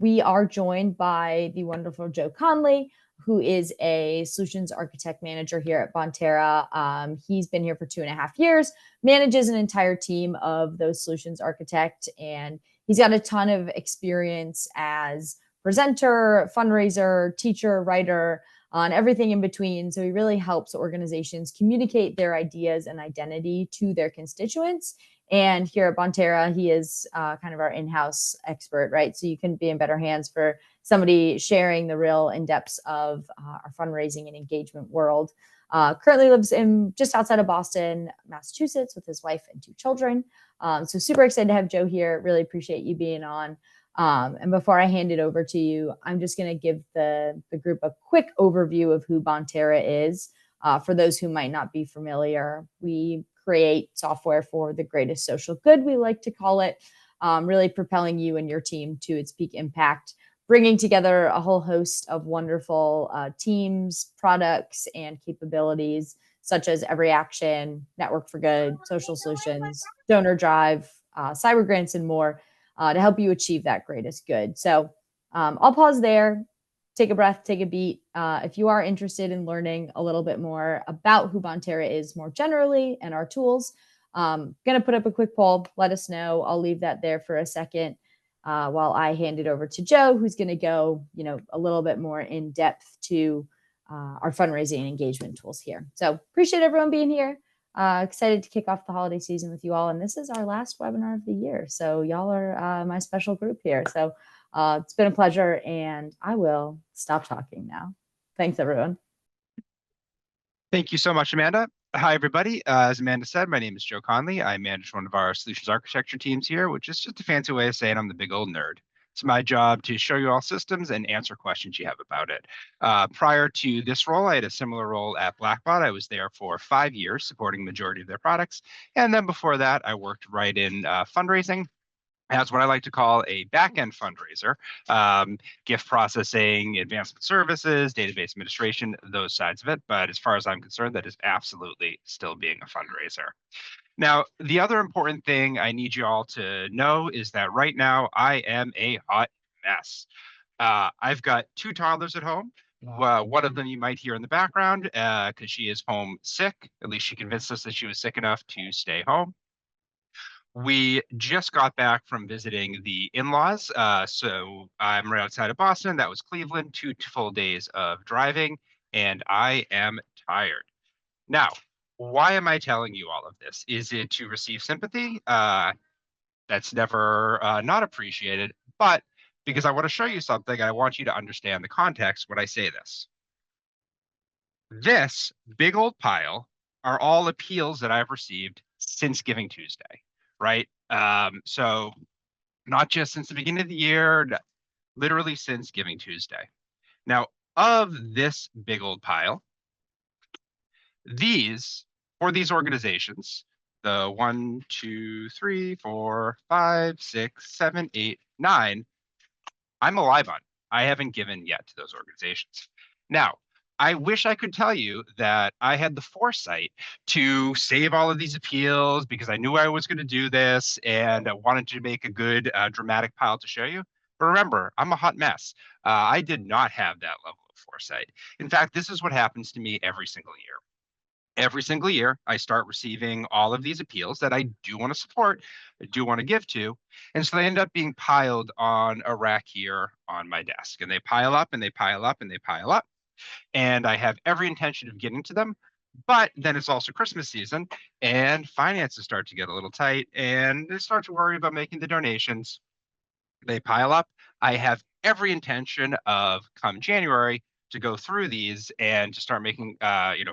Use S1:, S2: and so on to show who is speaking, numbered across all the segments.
S1: we are joined by the wonderful Joe Conley, who is a solutions architect manager here at Bonterra. He's been here for 2.5 years, manages an entire team of those solutions architect, and he's got a ton of experience as presenter, fundraiser, teacher, writer, on everything in between. So he really helps organizations communicate their ideas and identity to their constituents. And here at Bonterra, he is kind of our in-house expert, right? So you couldn't be in better hands for somebody sharing the real in-depths of our fundraising and engagement world. Currently lives in just outside of Boston, Massachusetts, with his wife and 2 children. So super excited to have Joe here. Really appreciate you being on. And before I hand it over to you, I'm just going to give the group a quick overview of who Bonterra is. For those who might not be familiar, we create software for the greatest social good, we like to call it, really propelling you and your team to its peak impact, bringing together a whole host of wonderful teams, products, and capabilities, such as Every Action, Network for Good, Social Solutions, Donor Drive, cyber grants, and more, to help you achieve that greatest good. So I'll pause there, take a breath, take a beat. If you are interested in learning a little bit more about who Bonterra is more generally and our tools, going to put up a quick poll. Let us know. I'll leave that there for a second while I hand it over to Joe, who's going to go, a little bit more in depth to our fundraising and engagement tools here. So appreciate everyone being here. Excited to kick off the holiday season with you all. And this is our last webinar of the year. So y'all are my special group here. So it's been a pleasure, and I will stop talking now. Thanks, everyone.
S2: Thank you so much, Amanda. Hi, everybody. As Amanda said, my name is Joe Conley. I manage one of our solutions architecture teams here, which is just a fancy way of saying I'm the big old nerd. It's my job to show you all systems and answer questions you have about it. Prior to this role, I had a similar role at Blackbot. I was there for 5 years, supporting the majority of their products. And then before that, I worked right in fundraising as what I like to call a back-end fundraiser, gift processing, advancement services, database administration, those sides of it. But as far as I'm concerned, that is absolutely still being a fundraiser. Now, the other important thing I need you all to know is that right now I am a hot mess. I've got 2 toddlers at home. One of them you might hear in the background because she is home sick. At least she convinced us that she was sick enough to stay home. We just got back from visiting the in-laws. So I'm right outside of Boston. That was Cleveland, 2 full days of driving, and I am tired. Now, why am I telling you all of this? Is it to receive sympathy? That's never not appreciated, but because I want to show you something, I want you to understand the context when I say this. This big old pile are all appeals that I've received since Giving Tuesday. Right? So not just since the beginning of the year, literally since Giving Tuesday. Now, of this big old pile, for these organizations, the 1, 2, 3, 4, 5, 6, 7, 8, 9, I'm a LYBUNT. I haven't given yet to those organizations. Now, I wish I could tell you that I had the foresight to save all of these appeals because I knew I was going to do this and I wanted to make a good dramatic pile to show you. But remember, I'm a hot mess. I did not have that level of foresight. In fact, this is what happens to me every single year. Every single year, I start receiving all of these appeals that I do want to support, I do want to give to. And so they end up being piled on a rack here on my desk. And they pile up and they pile up and they pile up. And I have every intention of getting to them. But then it's also Christmas season and finances start to get a little tight and they start to worry about making the donations. They pile up. I have every intention of come January to go through these and to start making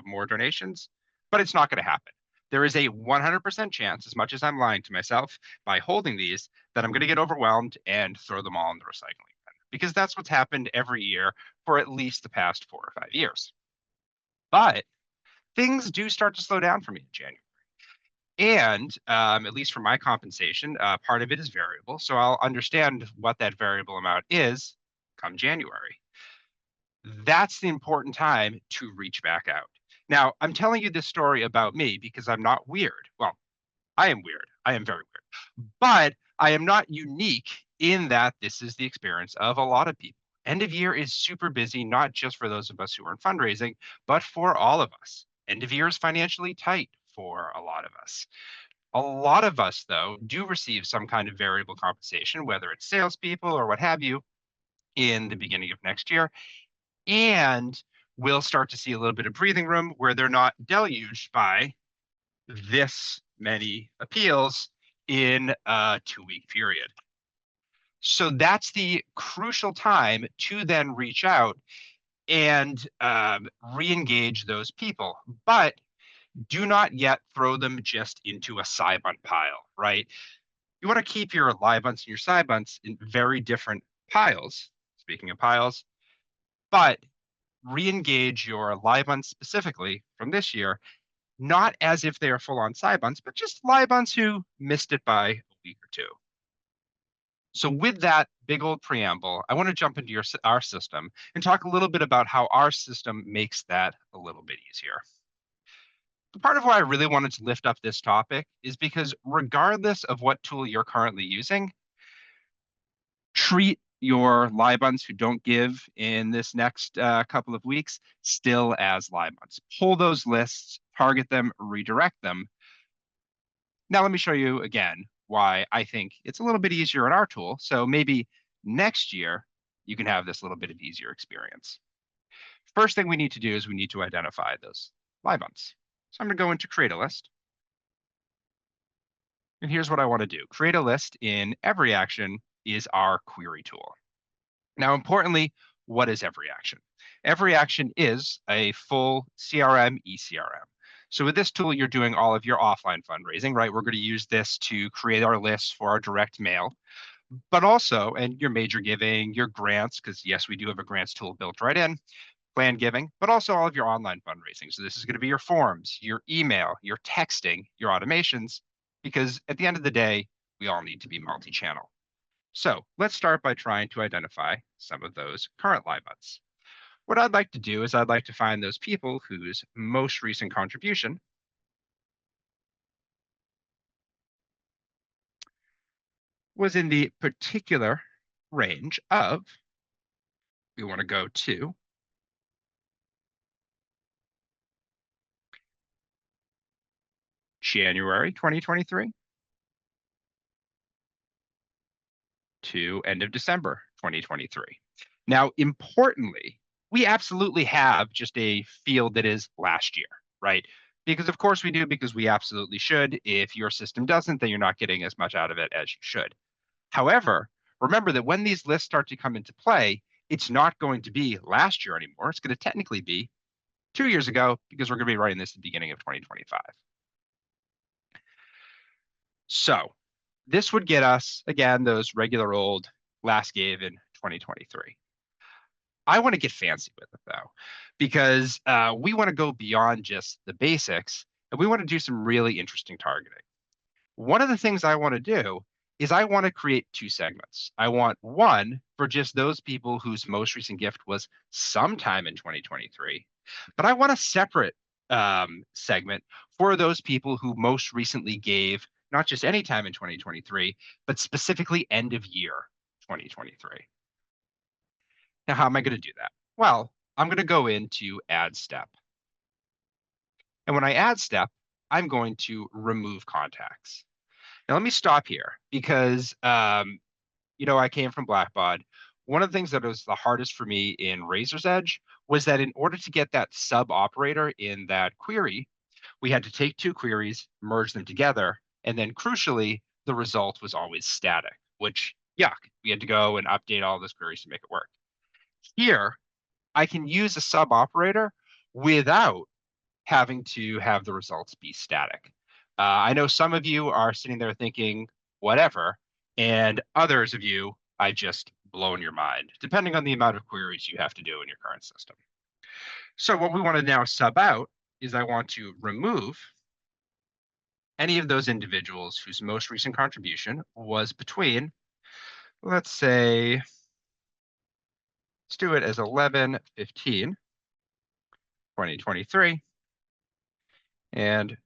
S2: more donations, but it's not going to happen. There is a 100% chance, as much as I'm lying to myself by holding these, that I'm going to get overwhelmed and throw them all in the recycling. Because that's what's happened every year for at least the past 4 or 5 years. But things do start to slow down for me in January. And at least for my compensation, part of it is variable. So I'll understand what that variable amount is come January. That's the important time to reach back out. Now, I'm telling you this story about me because I'm not weird. Well, I am weird. I am very weird. But I am not unique in that this is the experience of a lot of people. End of year is super busy, not just for those of us who are in fundraising, but for all of us. End of year is financially tight for a lot of us. A lot of us, though, do receive some kind of variable compensation, whether it's salespeople or what have you, in the beginning of next year. And we'll start to see a little bit of breathing room where they're not deluged by this many appeals in a 2-week period. So that's the crucial time to then reach out and re-engage those people. But do not yet throw them just into a LYBUNT pile, right? You want to keep your LYBUNTs and your SciBunts in very different piles, speaking of piles, but re-engage your LYBUNTs specifically from this year, not as if they are full-on SciBunts, but just LYBUNTs who missed it by a week or two. So with that big old preamble, I want to jump into our system and talk a little bit about how our system makes that a little bit easier. Part of why I really wanted to lift up this topic is because regardless of what tool you're currently using, treat your LYBUNTs who don't give in this next couple of weeks still as LYBUNTs. Pull those lists, target them, redirect them. Now let me show you again why I think it's a little bit easier in our tool. So maybe next year you can have this little bit of easier experience. First thing we need to do is we need to identify those LYBUNTs. So I'm going to go into create a list. And here's what I want to do. Create a list in every action is our query tool. Now, importantly, what is every action? Every action is a full CRM, ECRM. So with this tool, you're doing all of your offline fundraising, right? We're going to use this to create our lists for our direct mail, but also, and your major giving, your grants, because yes, we do have a grants tool built right in, plan giving, but also all of your online fundraising. So this is going to be your forms, your email, your texting, your automations, because at the end of the day, we all need to be multi-channel. So let's start by trying to identify some of those current LYBUNTs. What I'd like to do is I'd like to find those people whose most recent contribution was in the particular range of, we want to go to January 2023 to end of December 2023. Now, importantly, we absolutely have just a field that is last year, right? Because of course we do, because we absolutely should. If your system doesn't, then you're not getting as much out of it as you should. However, remember that when these lists start to come into play, it's not going to be last year anymore. It's going to technically be 2 years ago, because we're going to be writing this at the beginning of 2025. So this would get us, again, those regular old last gave in 2023. I want to get fancy with it though, because we want to go beyond just the basics and we want to do some really interesting targeting. One of the things I want to do is I want to create 2 segments. I want one for just those people whose most recent gift was sometime in 2023, but I want a separate segment for those people who most recently gave not just any time in 2023, but specifically end of year 2023. Now, how am I going to do that? Well, I'm going to go into add step. And when I add step, I'm going to remove contacts. Now, let me stop here because, I came from Blackbaud. One of the things that was the hardest for me in Razor's Edge was that in order to get that sub operator in that query, we had to take 2 queries, merge them together, and then crucially, the result was always static, which, yuck, we had to go and update all those queries to make it work. Here, I can use a sub operator without having to have the results be static. I know some of you are sitting there thinking, whatever, and others of you, I just blown your mind, depending on the amount of queries you have to do in your current system. So what we want to now sub out is I want to remove any of those individuals whose most recent contribution was between, let's say, let's do it as 11/15/2023 and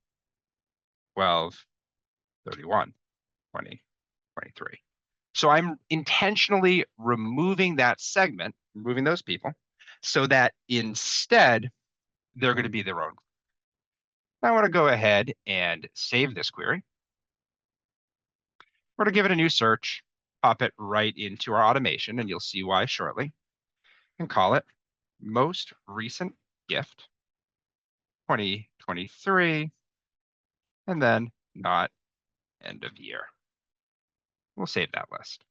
S2: 12/31/2023. So I'm intentionally removing that segment, removing those people, so that instead they're going to be their own. I want to go ahead and save this query. We're going to give it a new search, pop it right into our automation, and you'll see why shortly, and call it most recent gift 2023, and then not end of year. We'll save that list.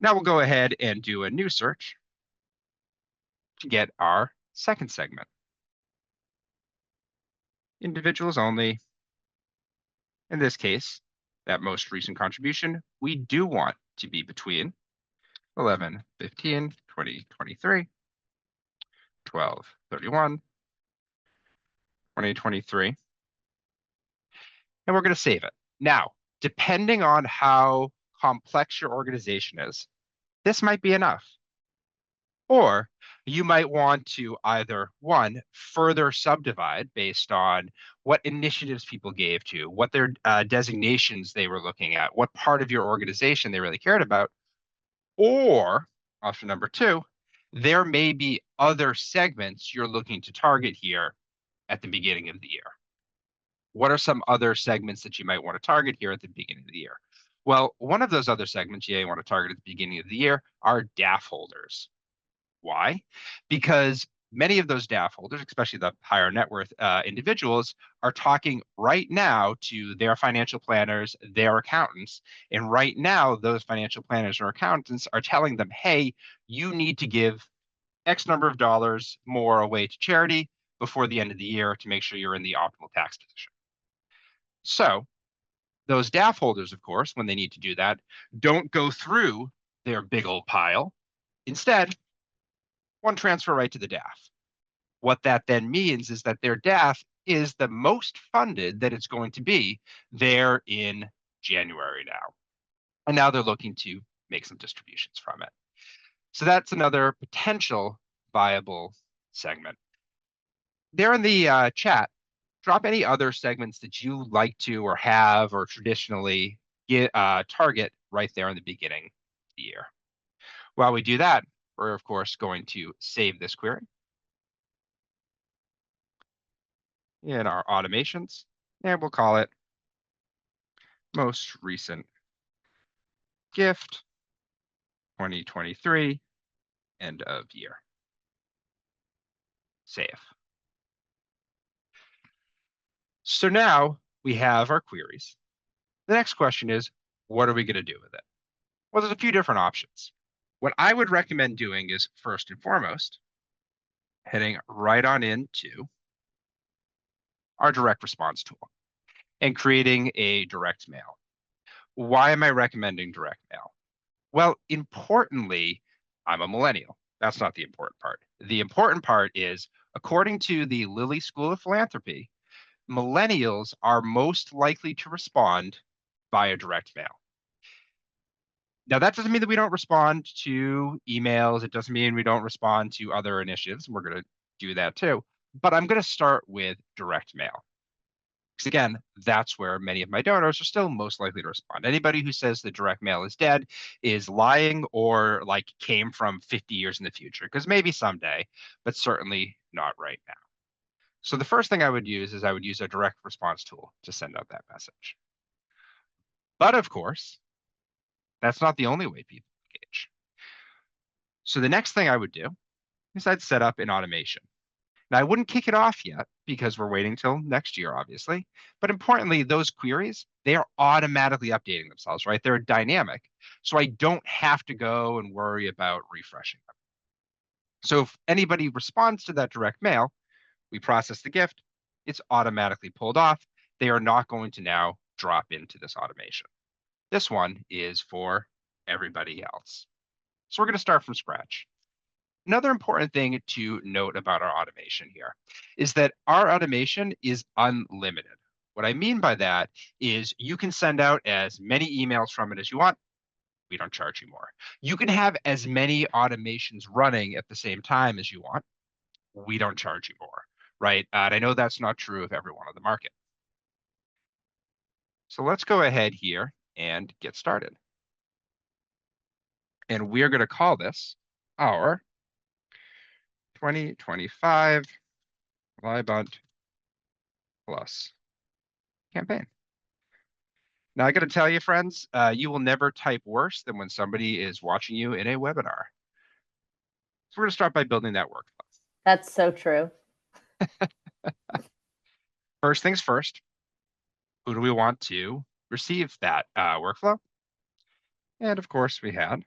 S2: Now we'll go ahead and do a new search to get our second segment. Individuals only. In this case, that most recent contribution, we do want to be between 11/15, 2023, 12/31, 2023, and we're going to save it. Now, depending on how complex your organization is, this might be enough. Or you might want to either, one, further subdivide based on what initiatives people gave to, what their designations they were looking at, what part of your organization they really cared about. Or option number two, there may be other segments you're looking to target here at the beginning of the year. What are some other segments that you might want to target here at the beginning of the year? Well, one of those other segments you may want to target at the beginning of the year are DAF holders. Why? Because many of those DAF holders, especially the higher net worth individuals, are talking right now to their financial planners, their accountants. And right now, those financial planners or accountants are telling them, hey, you need to give X number of dollars more away to charity before the end of the year to make sure you're in the optimal tax position. So those DAF holders, of course, when they need to do that, don't go through their big old pile. Instead, one transfer right to the DAF. What that then means is that their DAF is the most funded that it's going to be there in January now. And now they're looking to make some distributions from it. So that's another potential viable segment. There in the chat, drop any other segments that you like to or have or traditionally target right there in the beginning of the year. While we do that, we're of course going to save this query in our automations, and we'll call it most recent gift 2023 end of year. Save. So now we have our queries. The next question is, what are we going to do with it? Well, there's a few different options. What I would recommend doing is first and foremost, heading right on into our direct response tool and creating a direct mail. Why am I recommending direct mail? Well, importantly, I'm a millennial. That's not the important part. The important part is, according to the Lilly School of Philanthropy, millennials are most likely to respond via direct mail. Now, that doesn't mean that we don't respond to emails. It doesn't mean we don't respond to other initiatives. We're going to do that too. But I'm going to start with direct mail. Because again, that's where many of my donors are still most likely to respond. Anybody who says the direct mail is dead is lying or like came from 50 years in the future, because maybe someday, but certainly not right now. So the first thing I would use is I would use a direct response tool to send out that message. But of course, that's not the only way people engage. So the next thing I would do is I'd set up an automation. Now, I wouldn't kick it off yet because we're waiting till next year, obviously. But importantly, those queries, they are automatically updating themselves, right? They're dynamic. So I don't have to go and worry about refreshing them. So if anybody responds to that direct mail, we process the gift, it's automatically pulled off. They are not going to now drop into this automation. This one is for everybody else. So we're going to start from scratch. Another important thing to note about our automation here is that our automation is unlimited. What I mean by that is you can send out as many emails from it as you want. We don't charge you more. You can have as many automations running at the same time as you want. We don't charge you more, right? And I know that's not true of everyone on the market. So let's go ahead here and get started. And we're going to call this our 2025 LYBUNT Plus campaign. Now, I got to tell you, friends, you will never type worse than when somebody is watching you in a webinar. So we're going to start by building that workflow.
S1: That's so true.
S2: First things first, who do we want to receive that workflow? And of course, we had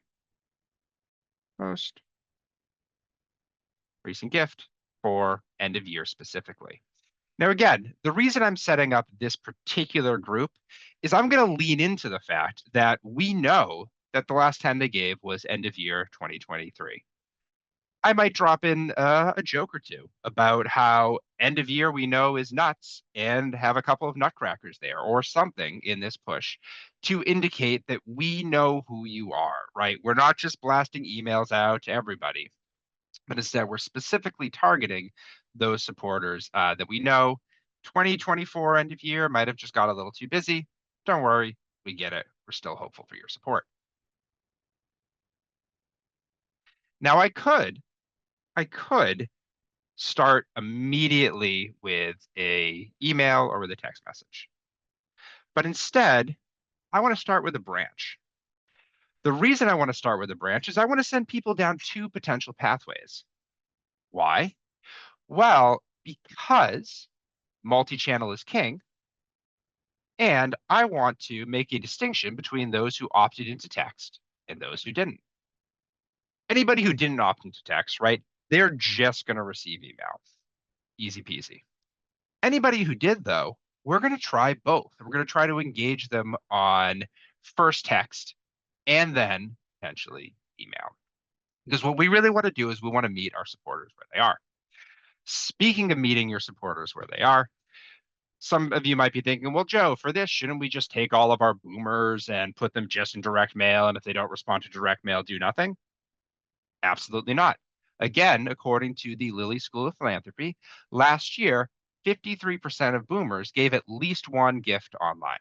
S2: most recent gift for end of year specifically. Now, again, the reason I'm setting up this particular group is I'm going to lean into the fact that we know that the last 10 they gave was end of year 2023. I might drop in a joke or two about how end of year we know is nuts and have a couple of nutcrackers there or something in this push to indicate that we know who you are, right? We're not just blasting emails out to everybody, but instead we're specifically targeting those supporters that we know 2024 end of year might have just got a little too busy. Don't worry, we get it. We're still hopeful for your support. Now I could start immediately with a email or with a text message. But instead, I want to start with a branch. The reason I want to start with a branch is I want to send people down two potential pathways. Why? Well, because multi-channel is king, and I want to make a distinction between those who opted into text and those who didn't. Anybody who didn't opt into text, right? They're just going to receive email. Easy peasy. Anybody who did, though, we're going to try both. We're going to try to engage them on first text and then potentially email. Because what we really want to do is we want to meet our supporters where they are. Speaking of meeting your supporters where they are, some of you might be thinking, well, Joe, for this, shouldn't we just take all of our boomers and put them just in direct mail? And if they don't respond to direct mail, do nothing? Absolutely not. Again, according to the Lilly School of Philanthropy, last year, 53% of boomers gave at least one gift online.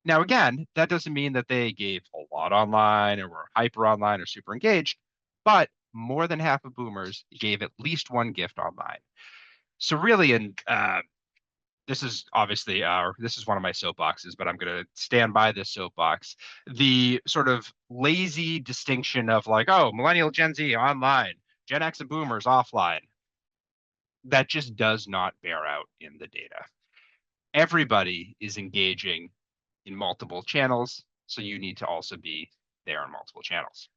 S2: Now, again, that doesn't mean that they gave a lot online or were hyper online or super engaged, but more than half of boomers gave at least one gift online. So really, this is obviously this is one of my soapboxes, but I'm going to stand by this soapbox. The sort of lazy distinction of like, oh, millennial, Gen Z online, Gen X and boomers offline, that just does not bear out in the data. Everybody is engaging in multiple channels, so you need to also be there on multiple channels.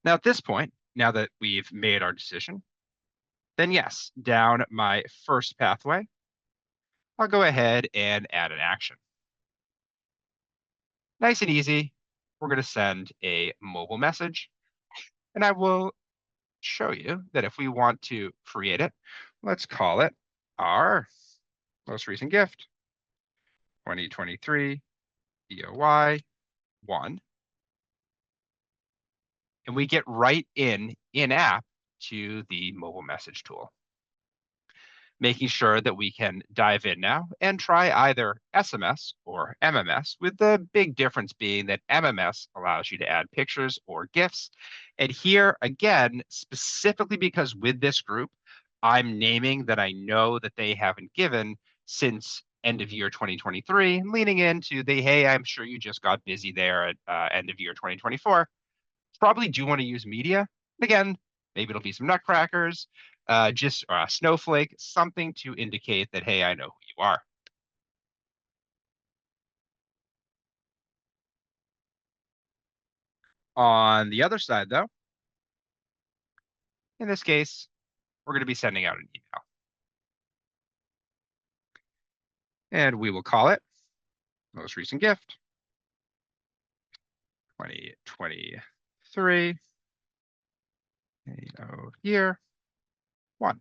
S2: Now, at this point, now that we've made our decision, then yes, down my first pathway, I'll go ahead and add an action. Nice and easy. We're going to send a mobile message, and I will show you that if we want to create it, let's call it our most recent gift, 2023 BOY 1. And we get right in-app to the mobile message tool, making sure that we can dive in now and try either SMS or MMS, with the big difference being that MMS allows you to add pictures or GIFs. And here, again, specifically because with this group, I'm naming that I know that they haven't given since end of year 2023, leaning into the, hey, I'm sure you just got busy there at end of year 2024. Probably do want to use media. Again, maybe it'll be some nutcrackers, just a snowflake, something to indicate that, hey, I know who you are. On the other side, though, in this case, we're going to be sending out an email. And we will call it most recent gift, 2023 year 1.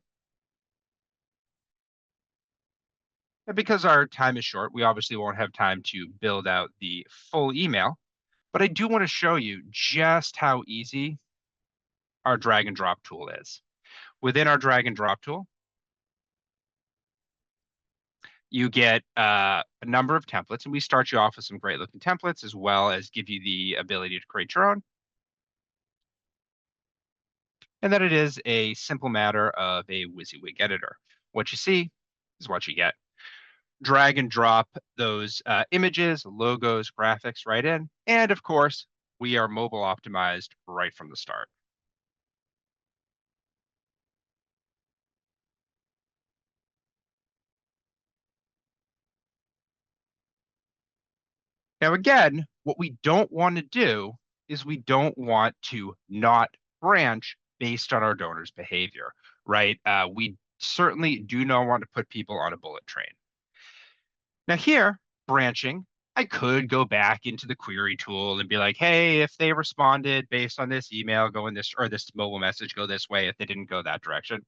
S2: And because our time is short, we obviously won't have time to build out the full email, but I do want to show you just how easy our drag and drop tool is. Within our drag and drop tool, You get a number of templates, and we start you off with some great looking templates as well as give you the ability to create your own. And then it is a simple matter of a WYSIWYG editor. What you see is what you get. Drag and drop those images, logos, graphics right in. And of course, we are mobile optimized right from the start. Now, again, what we don't want to do is we don't want to not branch based on our donors' behavior, right? We certainly do not want to put people on a bullet train. Now here, branching, I could go back into the query tool and be like, hey, if they responded based on this email, go in this, or this mobile message, go this way. If they didn't go that direction,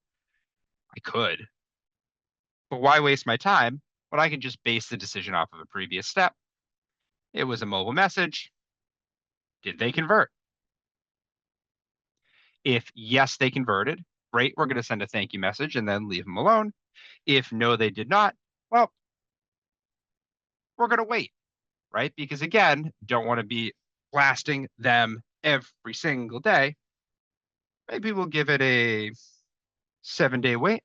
S2: I could. But why waste my time when I can just base the decision off of a previous step? It was a mobile message. Did they convert? If yes, they converted, great. We're going to send a thank you message and then leave them alone. If no, they did not, well, we're going to wait, right? Because again, don't want to be blasting them every single day. Maybe we'll give it a 7-day wait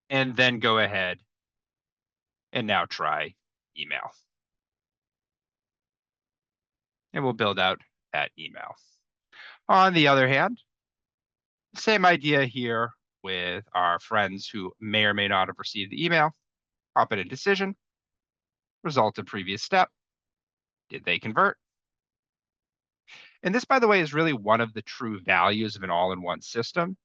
S2: and then go ahead and now try email. And we'll build out that email. On the other hand, same idea here with our friends who may or may not have received the email. Pop in a decision, result of previous step. Did they convert? And this, by the way, is really one of the true values of an all-in-one system,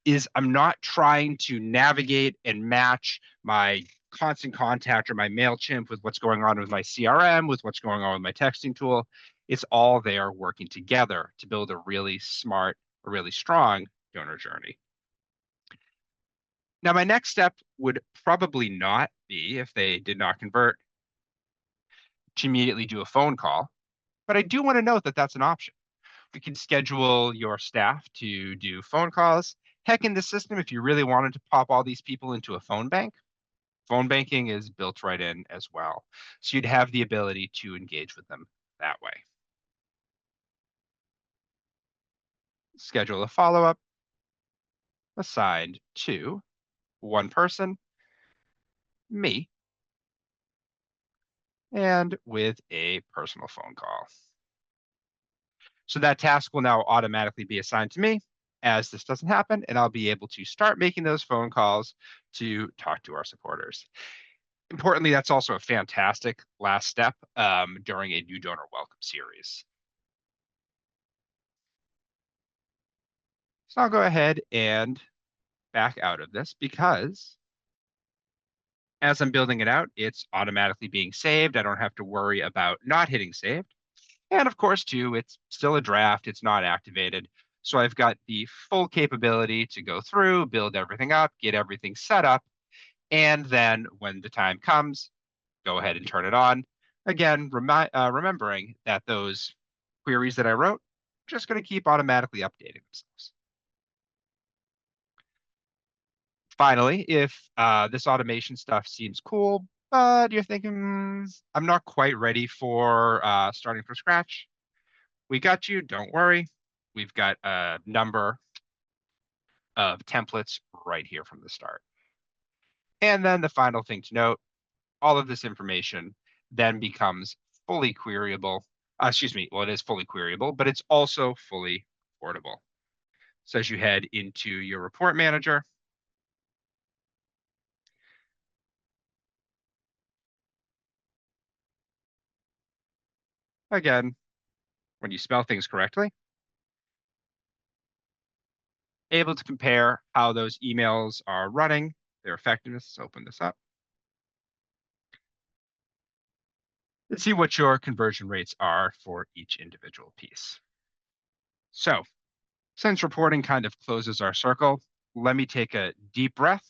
S2: is I'm not trying to navigate and match my constant contact or my MailChimp with what's going on with my CRM, with what's going on with my texting tool. It's all there working together to build a really smart, a really strong donor journey. Now, my next step would probably not be, if they did not convert, to immediately do a phone call, but I do want to note that that's an option. We can schedule your staff to do phone calls. Heck, in the system, if you really wanted to pop all these people into a phone bank, phone banking is built right in as well. So you'd have the ability to engage with them that way. Schedule a follow-up assigned to one person, me, and with a personal phone call. So that task will now automatically be assigned to me as this doesn't happen, and I'll be able to start making those phone calls to talk to our supporters. Importantly, that's also a fantastic last step during a new donor welcome series. So I'll go ahead and back out of this because as I'm building it out, it's automatically being saved. I don't have to worry about not hitting saved. And of course, too, it's still a draft. It's not activated. So I've got the full capability to go through, build everything up, get everything set up. And then when the time comes, go ahead and turn it on. Again, remembering that those queries that I wrote are just going to keep automatically updating themselves. Finally, if this automation stuff seems cool, but you're thinking, I'm not quite ready for starting from scratch, we got you. Don't worry. We've got a number of templates right here from the start. And then the final thing to note, all of this information then becomes fully queryable. Excuse me, well, it is fully queryable, but it's also fully portable. So as you head into your report manager, again, when you spell things correctly, able to compare how those emails are running, their effectiveness. Let's open this up. And see what your conversion rates are for each individual piece. So since reporting kind of closes our circle, let me take a deep breath,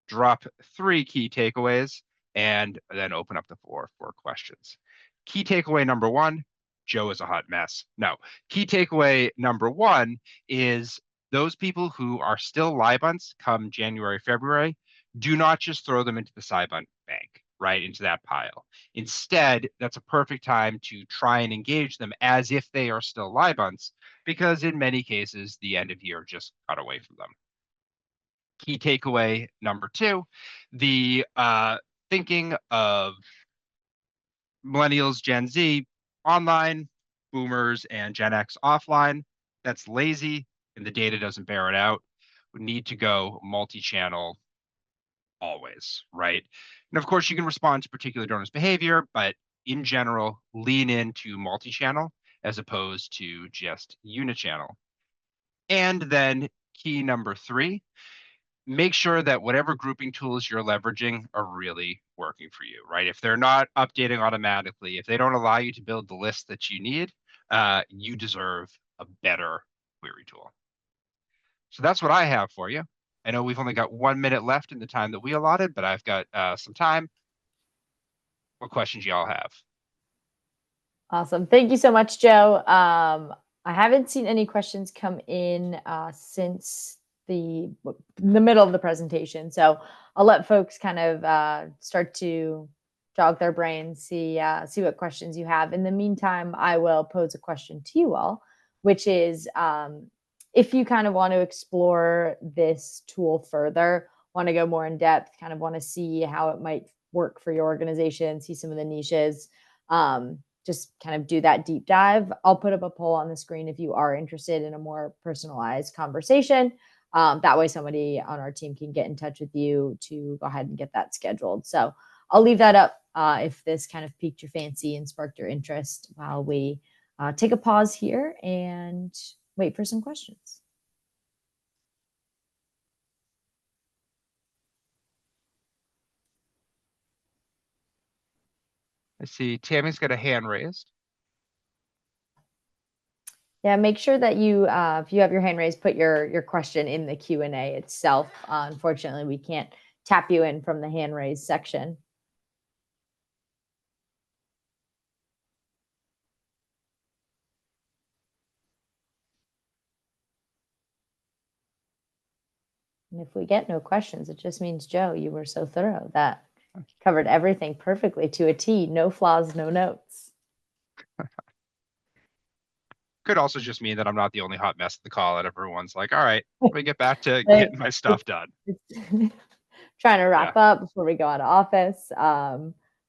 S2: drop 3 key takeaways, and then open up the floor for questions. Key takeaway number 1, Joe is a hot mess. No, key takeaway number 1 is those people who are still LYBUNTs come January, February, do not just throw them into the SciBunt bank, right, into that pile. Instead, that's a perfect time to try and engage them as if they are still LYBUNTs, because in many cases, the end of year just got away from them. Key takeaway number 2, the thinking of millennials, Gen Z online, boomers and Gen X offline, that's lazy and the data doesn't bear it out. We need to go multi-channel always, right? And of course, you can respond to particular donors' behavior, but in general, lean into multi-channel as opposed to just unichannel. And then key number 3, make sure that whatever grouping tools you're leveraging are really working for you, right? If they're not updating automatically, if they don't allow you to build the list that you need, you deserve a better query tool. So that's what I have for you. I know we've only got 1 minute left in the time that we allotted, but I've got some time. What questions y'all have?
S1: Awesome. Thank you so much, Joe. I haven't seen any questions come in since the middle of the presentation. So I'll let folks kind of start to jog their brains, see what questions you have. In the meantime, I will pose a question to you all, which is if you kind of want to explore this tool further, want to go more in depth, kind of want to see how it might work for your organization, see some of the niches, just kind of do that deep dive. I'll put up a poll on the screen if you are interested in a more personalized conversation. That way somebody on our team can get in touch with you to go ahead and get that scheduled. So I'll leave that up if this kind of piqued your fancy and sparked your interest while we take a pause here and wait for some questions.
S2: I see Tammy's got a hand raised.
S1: Yeah, make sure that you, if you have your hand raised, put your question in the Q&A itself. Unfortunately, we can't tap you in from the hand raised section. And if we get no questions, it just means, Joe, you were so thorough that covered everything perfectly to a T. No flaws, no notes.
S2: Could also just mean that I'm not the only hot mess at the call and everyone's like, all right, let me get back to getting my stuff done.
S1: Trying to wrap up before we go out of office,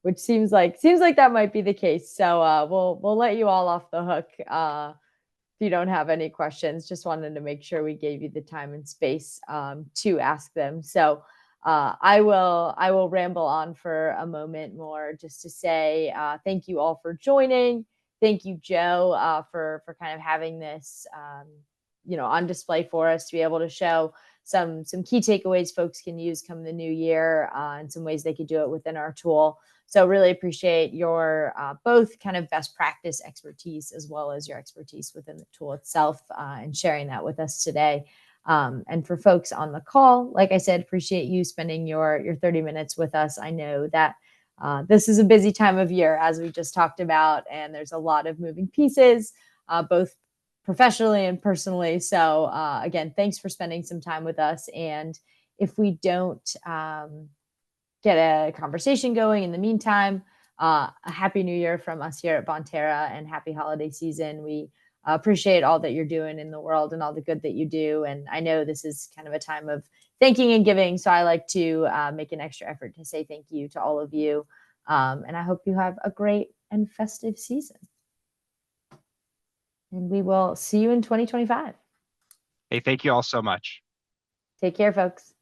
S1: which seems like that might be the case. So we'll let you all off the hook if you don't have any questions. Just wanted to make sure we gave you the time and space to ask them. So I will ramble on for a moment more just to say thank you all for joining. Thank you, Joe, for kind of having this on display for us to be able to show some key takeaways folks can use come the new year and some ways they could do it within our tool. So really appreciate your both kind of best practice expertise as well as your expertise within the tool itself and sharing that with us today. And for folks on the call, like I said, appreciate you spending your 30 minutes with us. I know that this is a busy time of year, as we just talked about, and there's a lot of moving pieces, both professionally and personally. So again, thanks for spending some time with us. And if we don't get a conversation going in the meantime, a happy new year from us here at Bonterra and happy holiday season. We appreciate all that you're doing in the world and all the good that you do. And I know this is kind of a time of thanking and giving. So I like to make an extra effort to say thank you to all of you. And I hope you have a great and festive season. And we will see you in 2025.
S2: Hey, thank you all so much.
S1: Take care, folks.